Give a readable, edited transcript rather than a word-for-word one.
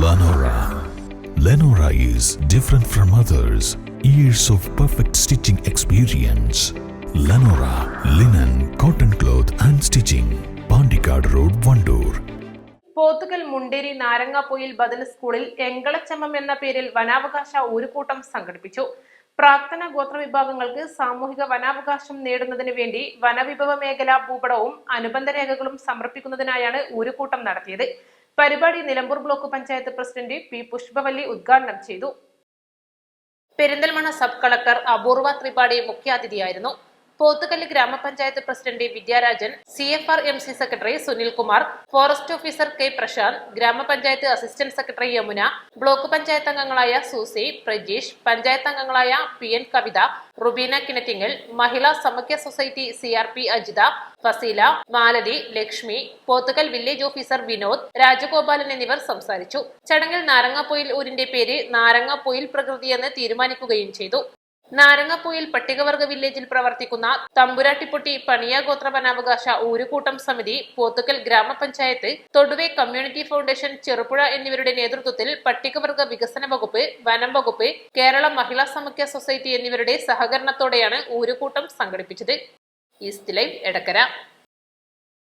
Lenora. Lenora is different from others. Years of perfect stitching experience. Lenora linen, cotton cloth and stitching. Pandikad Road, Vandoor. Pothukal Munderi നാരങ്ങാപ്പൊയിൽ ബദൽ സ്കൂളിൽ എങ്കളച്ചമ്മം എന്ന പേരിൽ വനാവകാശ ഊരുകൂട്ടം സംഘടിപ്പിച്ചു. പ്രാക്തന ഗോത്രവിഭാഗങ്ങൾക്ക് സാമൂഹിക വനാവകാശം നേടുന്നതിന് വേണ്ടി വനവിഭവ മേഖലാ ഭൂപടവും അനുബന്ധ രേഖകളും സമർപ്പിക്കുന്നതിനായാണ് ഊരുകൂട്ടം നടത്തിയത്. പരിപാടി Nilambur block panchayat president P Pushpavalli ഉദ്ഘാടനം ചെയ്തു. പെരിന്തൽമണ്ണ സബ് കളക്ടർ അപൂർവ ത്രിപാഠി മുഖ്യാതിഥിയായിരുന്നു. Pothukallu grama panchayat president Vidyarajan, CFR-MC secretary Sunilkumar, forest officer K Prasanth, grama panchayat assistant secretary Yamuna, block panchayat അംഗങ്ങളായ സൂസി, പ്രജീഷ്, പഞ്ചായത്ത് അംഗങ്ങളായ PN Kavitha, Rubeena Kinattingal, Mahila Samagya society CRP Ajitha, Faseela, Malathi, Lakshmi, Pothukal village officer Vinod, Rajagopalan എന്നിവർ സംസാരിച്ചു. ചടങ്ങിൽ നാരങ്ങാപ്പൊയിൽ ഊരിന്റെ പേര് നാരങ്ങാപ്പൊയിൽ പ്രകൃതി എന്ന് തീരുമാനിക്കുകയും ചെയ്തു. നാരങ്ങാപ്പൊയിൽ പട്ടികവർഗ വില്ലേജിൽ പ്രവർത്തിക്കുന്ന തമ്പുരാട്ടിപ്പൊട്ടി പണിയാഗോത്ര വനാവകാശ ഊരുകൂട്ടം സമിതി, പോത്തുകൽ ഗ്രാമപഞ്ചായത്ത്, തൊടുവെ കമ്മ്യൂണിറ്റി ഫൗണ്ടേഷൻ, ചെറുപുഴ എന്നിവരുടെ നേതൃത്വത്തിൽ പട്ടികവർഗ വികസന വകുപ്പ്, വനം വകുപ്പ്, കേരള മഹിളാ സമഗ്യ സൊസൈറ്റി എന്നിവരുടെ സഹകരണത്തോടെയാണ് ഊരുകൂട്ടം സംഘടിപ്പിച്ചത്. East live Edakkara.